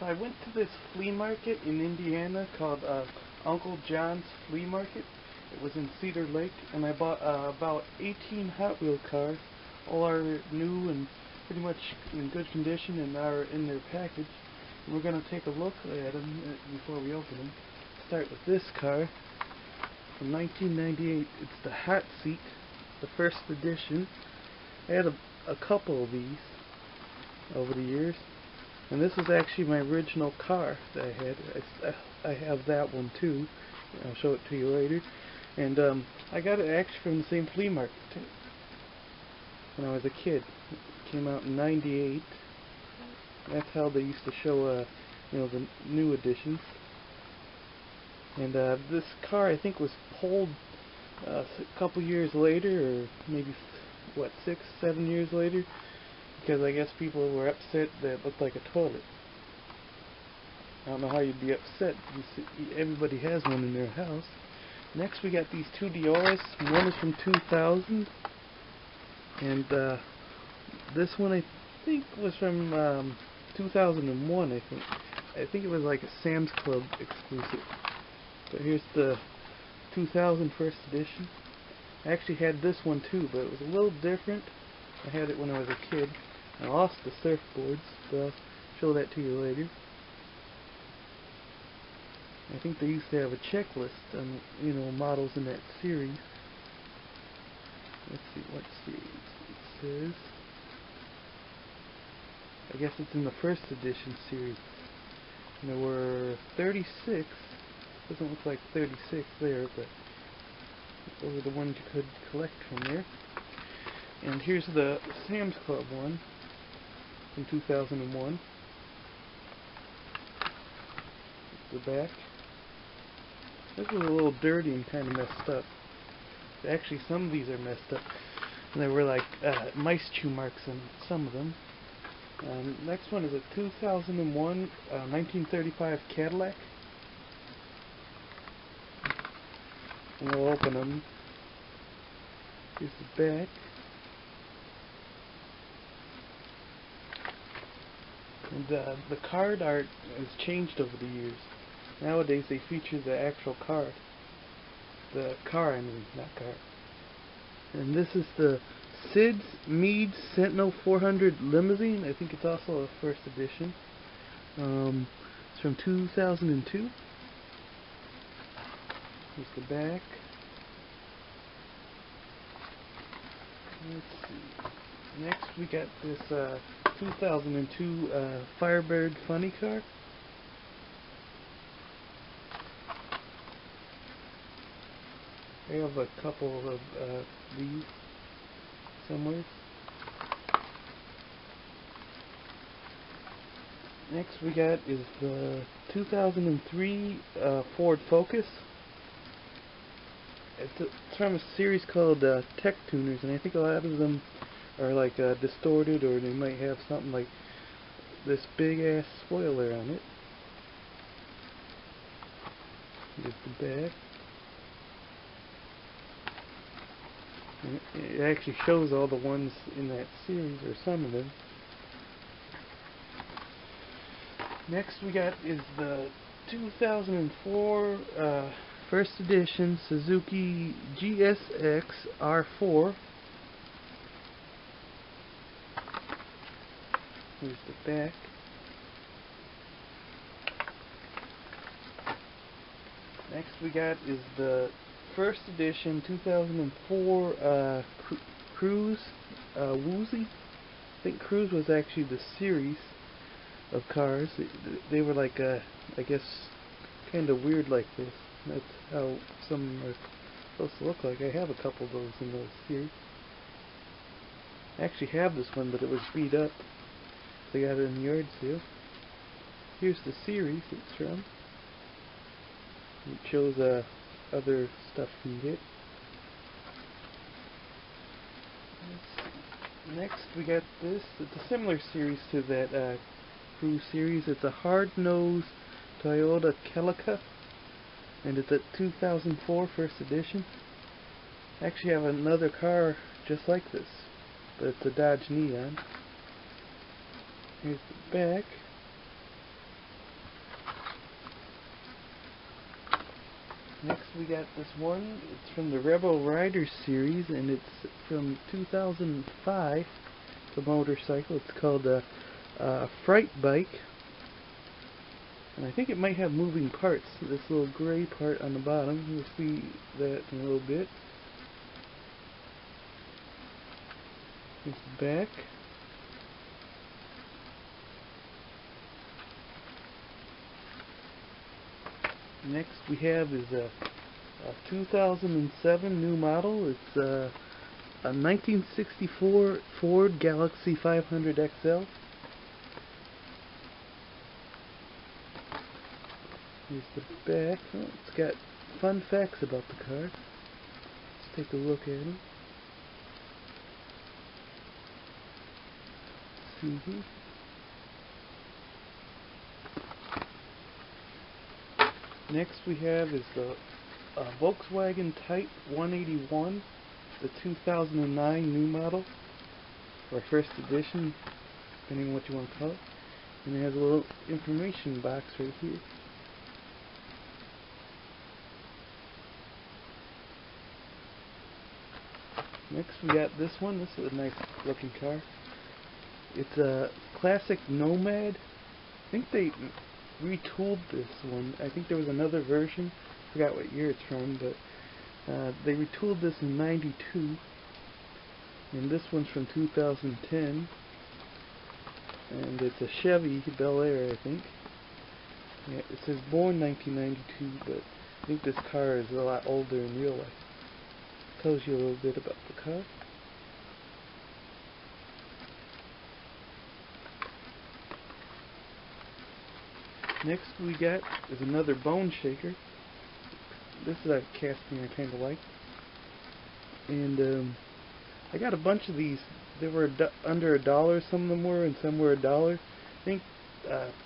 So I went to this flea market in Indiana called Uncle John's Flea Market. It was in Cedar Lake, and I bought about 18 Hot Wheel cars. All are new and pretty much in good condition and are in their package. And we're going to take a look at them before we open them. Start with this car from 1998. It's the Hot Seat, the first edition. I had a couple of these over the years. And this is actually my original car that I had. I have that one too. I'll show it to you later. And I got it actually from the same flea market too. When I was a kid. It came out in '98. That's how they used to show, the new editions. And this car, I think, was pulled a couple years later, or maybe 6, 7 years later. Because I guess people were upset that it looked like a toilet. I don't know how you'd be upset. Everybody has one in their house. Next we got these two Deoras. One is from 2000. And this one I think was from 2001, I think. I think it was like a Sam's Club exclusive. But here's the 2000 first edition. I actually had this one too, but it was a little different. I had it when I was a kid. I lost the surfboards, but I'll show that to you later. I think they used to have a checklist on, models in that series. Let's see what series it says. I guess it's in the first edition series. And there were 36. Doesn't look like 36 there, but those are the ones you could collect from there. And here's the Sam's Club one from 2001. The back. This was a little dirty and kind of messed up. Actually, some of these are messed up. And there were like mice chew marks in some of them. Next one is a 2001 1935 Cadillac. And we'll open them. Here's the back. And the card art has changed over the years. Nowadays they feature the actual card. The car, I mean, not car. And this is the Sid's Mead Sentinel 400 Limousine. I think it's also a first edition. It's from 2002. Here's the back. Let's see. Next we got this 2002 Firebird Funny Car. I have a couple of these somewhere. Next we got is the 2003 Ford Focus. It's from a series called Tech Tuners, and I think a lot of them are like distorted, or they might have something like this big ass spoiler on it. Here's the back. And it actually shows all the ones in that series, or some of them. Next we got is the 2004 first edition Suzuki GSX-R4. Here's the back. Next we got is the first edition 2004 Cruise Woozie. I think Cruise was actually the series of cars. They were like I guess kind of weird like this. That's how some are supposed to look like. I have a couple of those in those series. I actually have this one, but it was beat up. They got it in the yard sale. Here's the series it's from. It shows other stuff you can get. Next we got this. It's a similar series to that Cruise series. It's a Hardnoze Toyota Celica, and it's a 2004 first edition. I actually have another car just like this, but it's a Dodge Neon. Here's the back. Next we got this one. It's from the Rebel Rider series, and it's from 2005. It's a motorcycle. It's called a Fright Bike. And I think it might have moving parts. This little gray part on the bottom. You'll see that in a little bit. Here's the back. Next we have is a 2007 new model. It's a 1964 Ford Galaxie 500 XL. Here's the back. Oh, it's got fun facts about the car. Let's take a look at them. See here. Next we have is the Volkswagen Type 181, the 2009 new model, or first edition, depending on what you want to call it. And it has a little information box right here. Next we got this one. This is a nice looking car. It's a classic Nomad. I think they retooled this one. I think there was another version. I forgot what year it's from, but they retooled this in '92. And this one's from 2010. And it's a Chevy Bel Air, I think. Yeah, it says born 1992, but I think this car is a lot older in real life. Tells you a little bit about the car. Next we got is another bone shaker. This is a casting I kind of like. And I got a bunch of these. They were under $1, some of them were, and some were $1. I think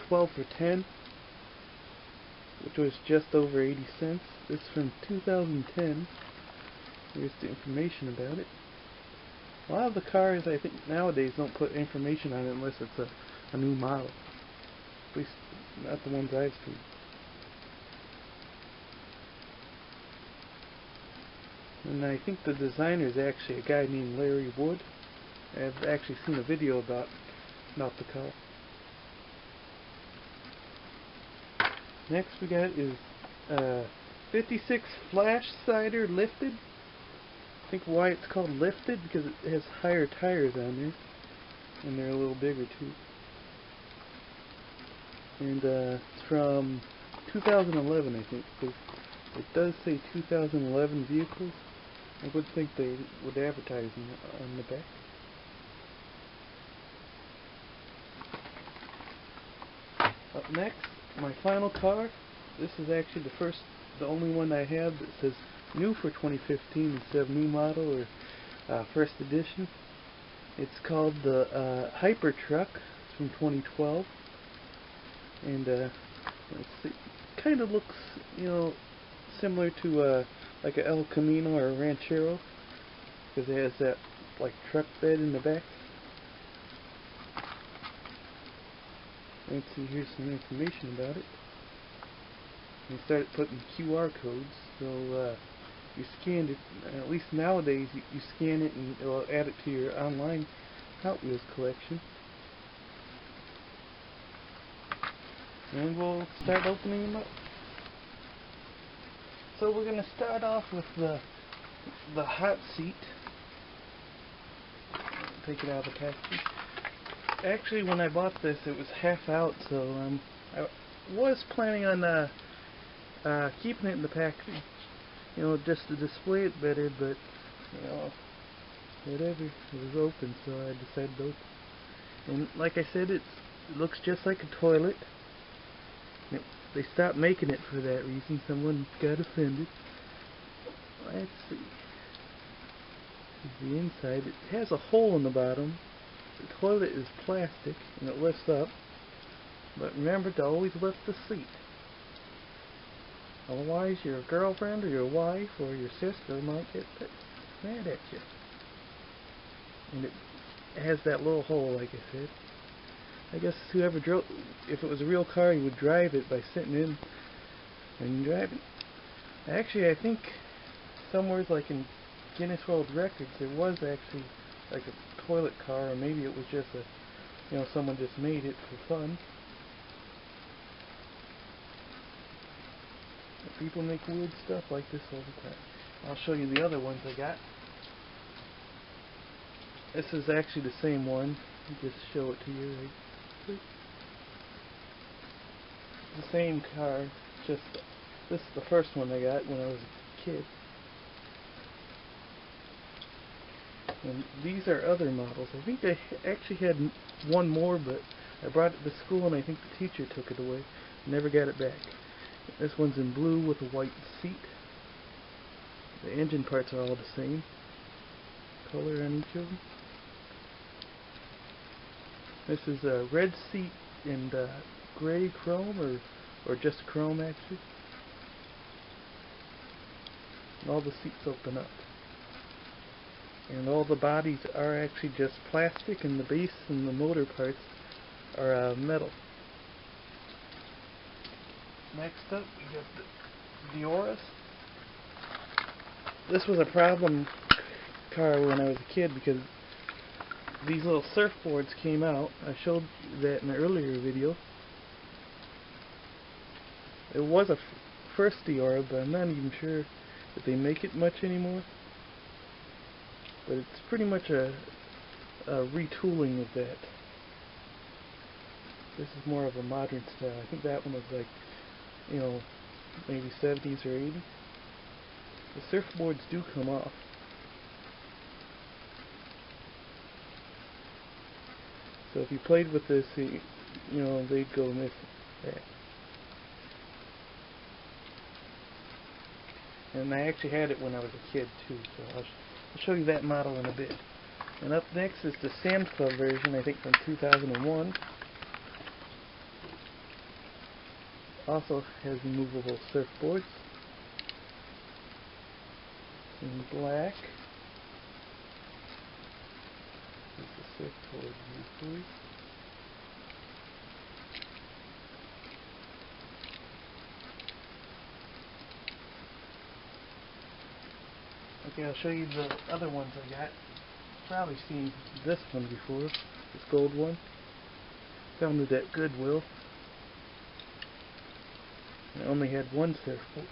12 for 10, which was just over 80 cents. This is from 2010. Here's the information about it. A lot of the cars, I think, nowadays don't put information on it unless it's a new model. At least, not the ones I've seen. And I think the designer is actually a guy named Larry Wood. I've actually seen a video about the car. Next we got is 56 Flashsider Lifted. I think why it's called Lifted, because it has higher tires on there, and they're a little bigger too. And it's from 2011, I think, because it does say 2011 vehicles. I would think they would advertise on the back. Up next, my final car. This is actually the only one I have that says new for 2015 instead of new model or first edition. It's called the Hypertruck. It's from 2012, and let's see, kind of looks, similar to like a El Camino or a Ranchero, because it has that like truck bed in the back. Let's see, here's some information about it. They started putting QR codes, so you scanned it, at least nowadays you scan it and it'll add it to your online Hot Wheels collection. And we'll start opening them up. So we're going to start off with the hot seat. Take it out of the package. Actually, when I bought this, it was half out, so I was planning on keeping it in the package, just to display it better, but whatever. It was open, so I decided to open. And like I said, it looks just like a toilet. They stopped making it for that reason. Someone got offended. Let's see. The inside. It has a hole in the bottom. The toilet is plastic and it lifts up. But remember to always lift the seat. Otherwise your girlfriend or your wife or your sister might get mad at you. And it has that little hole, like I said. I guess whoever if it was a real car, he would drive it by sitting in and driving. Actually, I think somewhere like in Guinness World Records, there was actually like a toilet car, or maybe it was just a, someone just made it for fun. But people make weird stuff like this all the time. I'll show you the other ones I got. This is actually the same one. I'll just show it to you right quick. The same car, just this is the first one I got when I was a kid. And these are other models. I think I actually had one more, but I brought it to school and I think the teacher took it away. Never got it back. This one's in blue with a white seat. The engine parts are all the same color on each of them. This is a red seat and gray chrome, or just chrome actually. And all the seats open up. And all the bodies are actually just plastic, and the base and the motor parts are metal. Next up, we got the Deoras. This was a problem car when I was a kid because these little surfboards came out. I showed that in an earlier video. It was a first Deora, but I'm not even sure that they make it much anymore. But it's pretty much a retooling of that. This is more of a modern style. I think that one was like, maybe 70s or 80s. The surfboards do come off. So if you played with this, they'd go missing. There. And I actually had it when I was a kid too, so I'll show you that model in a bit. And up next is the Sam's Club version, I think from 2001. Also has removable surfboards. In black. Here's the surfboard usually. Okay, I'll show you the other ones I got. Probably seen this one before, this gold one. Found it at Goodwill. I only had one surfboard.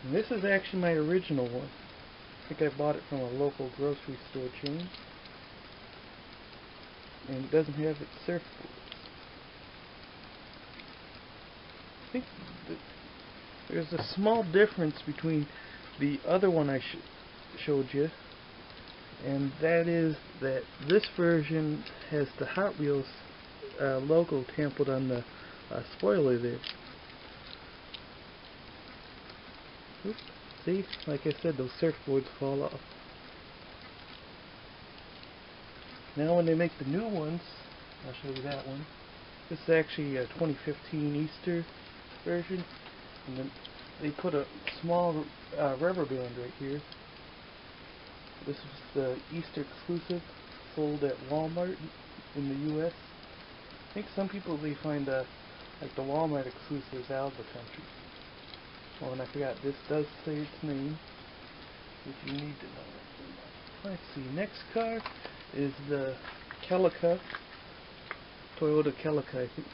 And this is actually my original one. I think I bought it from a local grocery store chain. And it doesn't have its surfboard. I think there's a small difference between the other one I showed you, and that is that this version has the Hot Wheels logo tampered on the spoiler there. Oops. See, like I said, those surfboards fall off. Now when they make the new ones, I'll show you that one. This is actually a 2015 Easter version, and then they put a small rubber band right here. This is the Easter exclusive, sold at Walmart in the US. I think some people, they find like the Walmart exclusives out of the country. Oh, and I forgot, this does say its name if you need to know. Let's see, next car is the Celica, Toyota Celica, I think.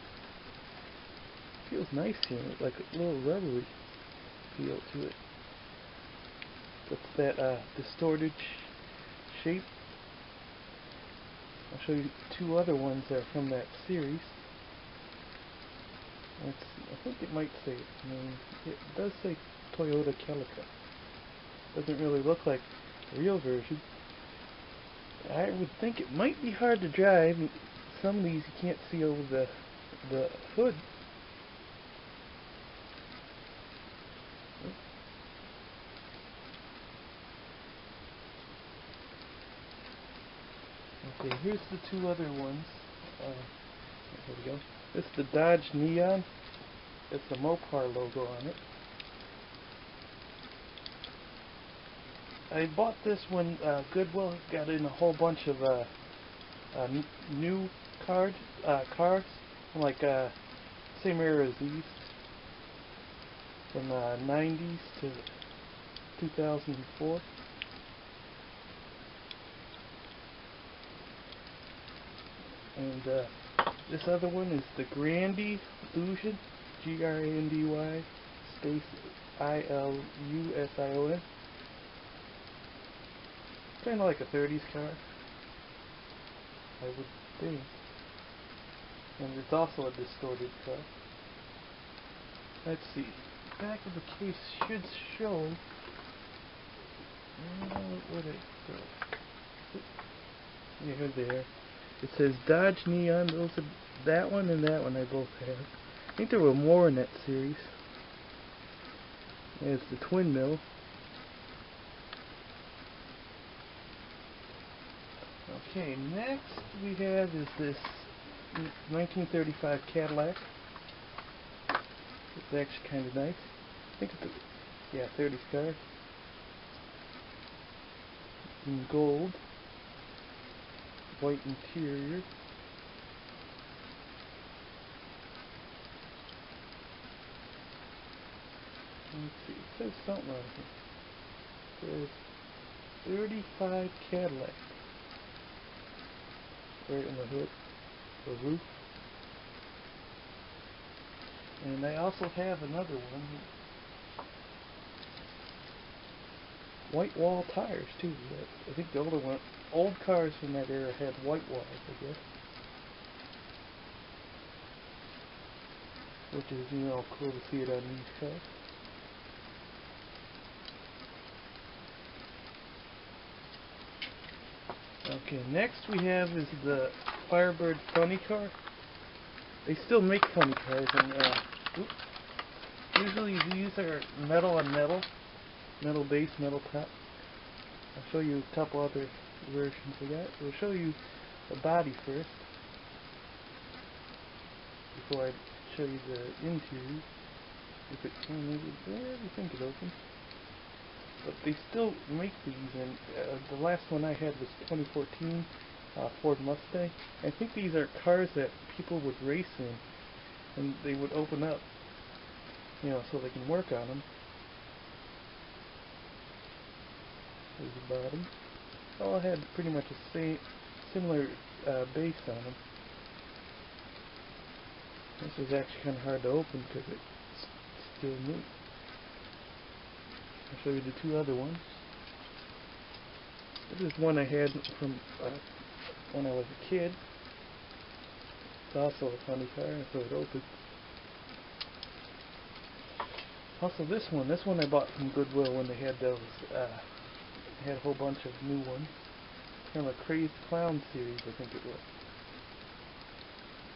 Feels nice here, like a little rubbery feel to it. That's that distorted shape. I'll show you two other ones that are from that series. Let's see, I think it might say its name. It does say Toyota Celica. Doesn't really look like the real version. I would think it might be hard to drive. Some of these you can't see over the hood. Okay, here's the two other ones. There we go. This is the Dodge Neon. It's the Mopar logo on it. I bought this when Goodwill got in a whole bunch of new cars, like same era as these, from 90s to 2004. And this other one is the Grandy Illusion, Grandy space Illusion. Kind of like a 30s car, I would think. And it's also a distorted car. Let's see. Back of the case should show. What did I throw? Yeah, here they are. It says Dodge Neon. Those are, that one and that one I both have. I think there were more in that series. There's the twin mill. Okay, next we have is this 1935 Cadillac. It's actually kind of nice. I think it's a, yeah, 30s car. In gold. White interior. Let's see, it says something on here. It says 35 Cadillac. Right in the hood, the roof. And I also have another one. White wall tires too. I think the older one, old cars from that era had white walls, I guess. Which is, you know, cool to see it on these cars. Okay, next we have is the Firebird Funny Car. They still make funny cars, and usually these are metal on metal, metal base, metal top. I'll show you a couple other versions we got. We'll show you the body first, before I show you the interior. If it can, I think it opens. But they still make these, and the last one I had was 2014 Ford Mustang. I think these are cars that people would race in, and they would open up, you know, so they can work on them. Here's the bottom. All had pretty much the similar base on them. This is actually kind of hard to open because it's still new. I'll show you the two other ones. This is one I had from when I was a kid. It's also a funny car, so it opens. Also this one I bought from Goodwill when they had those, had a whole bunch of new ones. Kind of a Crazed Clown series, I think it was.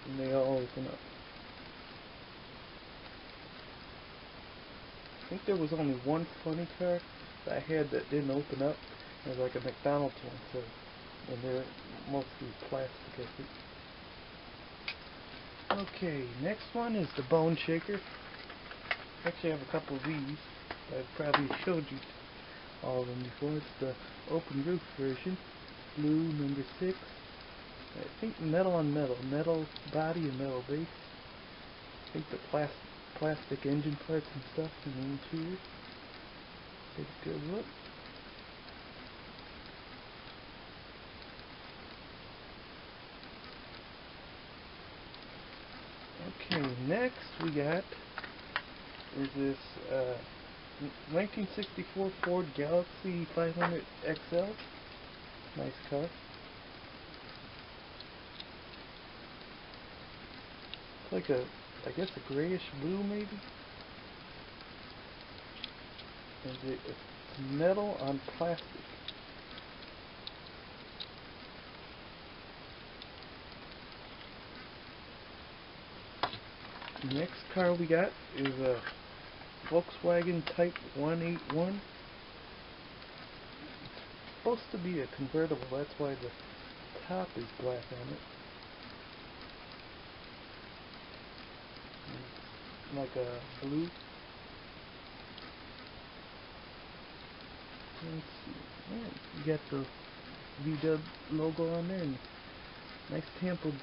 And they all open up. I think there was only one funny car that I had that didn't open up. It was like a McDonald's one, so, and they're mostly plastic, I think. Okay, next one is the Bone Shaker. Actually, I have a couple of these. I've probably showed you all of them before. It's the open roof version, blue number 6. I think metal on metal, metal body and metal base. I think the plastic engine parts and stuff in the interior. Take a good look. Okay, next we got is this 1964 Ford Galaxie 500 XL. Nice car. It's like a, I guess a grayish blue maybe. And it's metal on plastic. The next car we got is a Volkswagen Type 181. It's supposed to be a convertible, that's why the top is black on it. It's like a blue. Let's see. Oh, you got the VW logo on there, and Nice templed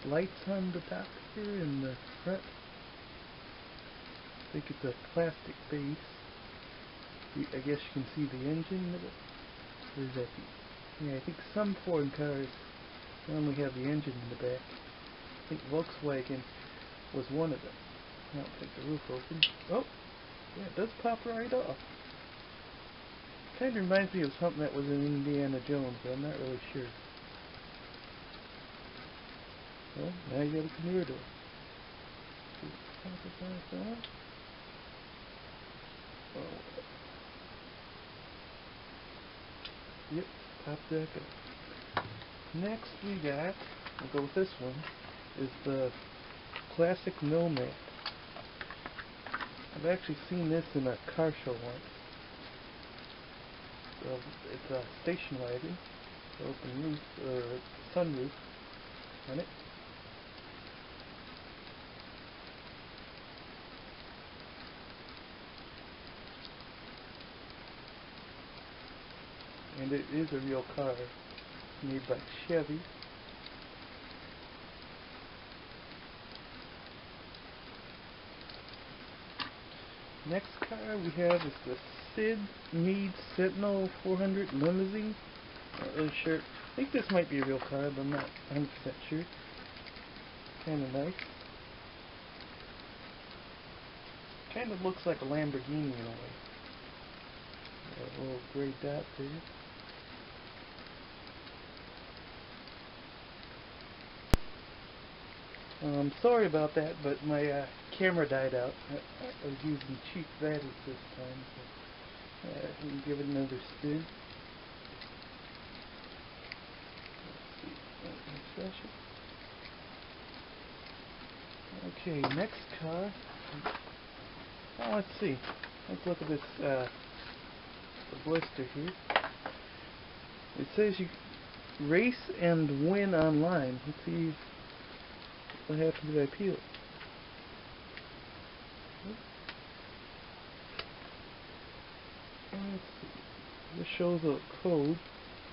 lights on the top here in the front. I think it's a plastic base. I guess you can see the engine. Or is that yeah, I think some foreign cars only have the engine in the back. I think Volkswagen was one of them. I don't think the roof opened. Oh, yeah, it does pop right off. Kind of reminds me of something that was in Indiana Jones, but I'm not really sure. Well, now you got a mirror door. Oh. Yep, pop that up. Next we got, we'll go with this one, is the classic Nomad. I've actually seen this in a car show once. So it's a station wagon, open roof, or sunroof on it. And it is a real car, made by Chevy. Next car we have is the Mead Sentinel 400 limousine. Not really sure. I think this might be a real car, but I'm not 100% sure. Kind of nice. Kind of looks like a Lamborghini in a way. A little gray dot there. Sorry about that, but my camera died out. I was using cheap batteries this time, so I can give it another spin. Let's see. Okay, next car. Oh, let's see. Let's look at this the blister here. It says you race and win online. Let's see what happens if I peel it. Let's see. This shows a code.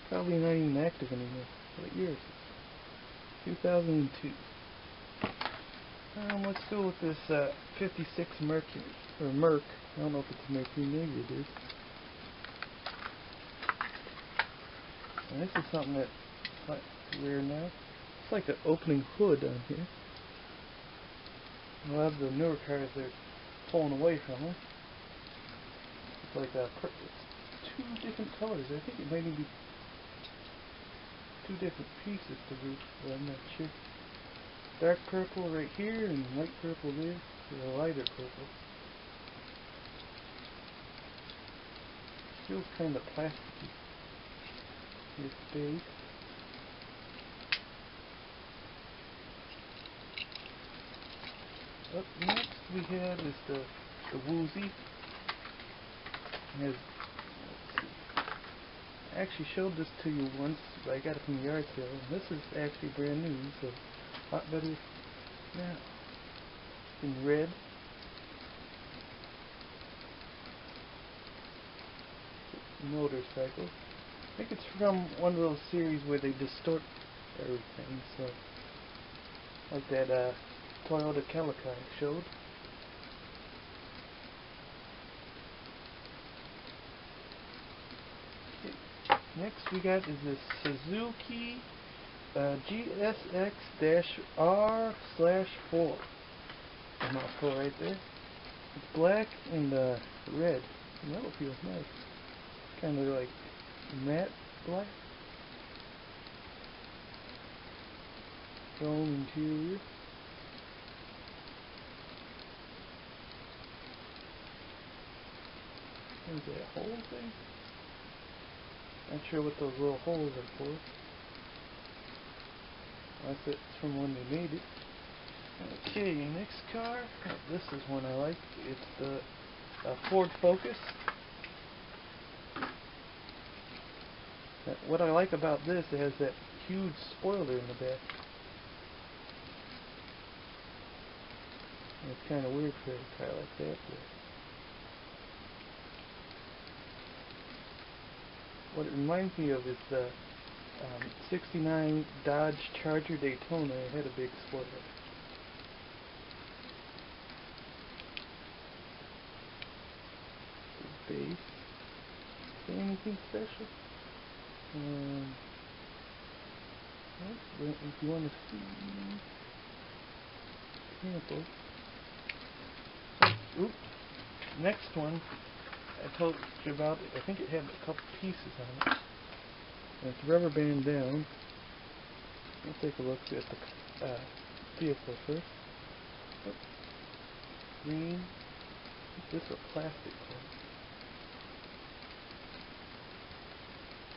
Probably not even active anymore. What year is it? 2002. Let's go with this 56 Mercury, or Merc. I don't know if it's Mercury, maybe it is. And this is something that's quite rare now. It's like an opening hood on here. A lot of the newer cars are pulling away from them. It's like it's two different colors. I think it might even be two different pieces to roof, but I'm not sure. Dark purple right here and light purple there, or a lighter purple. Feels kind of plasticky. This base. Up next we have is the W-oozie. Let's see. I actually showed this to you once, but I got it from the yard sale. And this is actually brand new, so a lot better now. In red. Motorcycle. I think it's from one of those series where they distort everything, so like that Toyota Celica I showed. Okay. Next we got is this Suzuki GSX-R/4. Mouthful right there. It's black and red. And that feels nice. Kind of like matte black. Chrome interior. Is that a hole thing? Not sure what those little holes are for. Unless it's from when they made it. Okay, next car. This is one I like. It's the Ford Focus. What I like about this, it has that huge spoiler in the back. It's kind of weird for a car like that. But what it reminds me of is the '69 Dodge Charger Daytona. It had a big spoiler. The base. Is there anything special? Well, if you want to see samples. Oops. Next one, I told you about it. I think it had a couple pieces on it. And it's rubber band down. Let's take a look at the vehicle first. Oops. Green. This is a plastic one.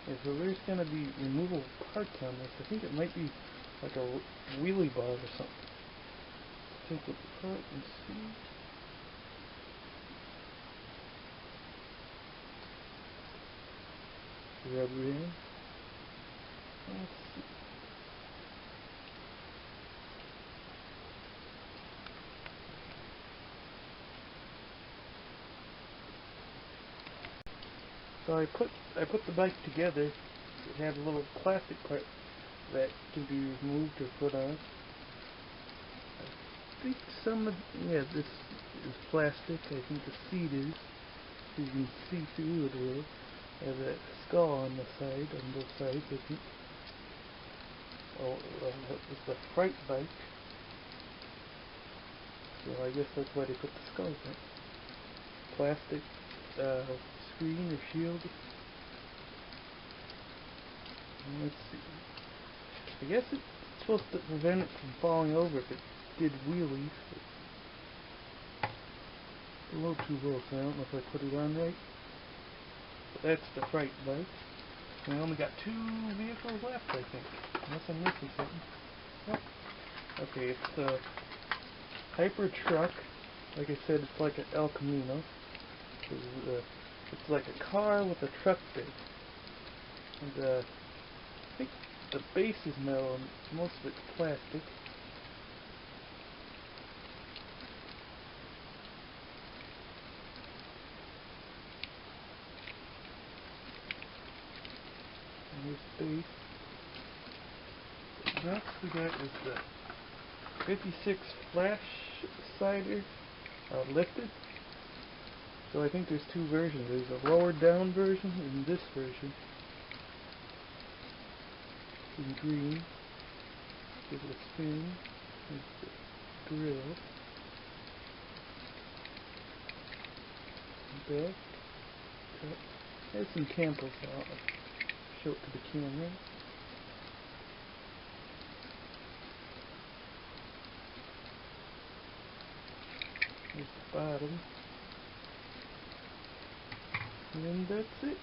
Yeah, so there's going to be removable parts on this. I think it might be like a wheelie bar or something. Take it apart and see. Rubber in. Let's see. So I put the bike together. It had a little plastic part that can be removed or put on. I think this is plastic. I think the seat is. So you can see through it a little. Has a skull on the side, on both sides, I think. Oh, it's a Fright Bike. So I guess that's why they put the skull in. Plastic screen or shield. And let's see. I guess it's supposed to prevent it from falling over if it did wheelies. It's a little too low, so I don't know if I put it on right. That's the Fright Bike. And I only got 2 vehicles left, I think. Unless I'm missing something. Yep. Okay, it's a Hypertruck. Like I said, it's like an El Camino. It's like a car with a truck bed. And I think the base is metal and most of it's plastic. Base. Next we got is the 56 Flashsider Lifted. So I think there's 2 versions. There's a lowered down version and this version. In green. Give it a spin. There's the grill. Back. Cut. There's some samples out. Show it to the camera. Here's the bottom. And that's it.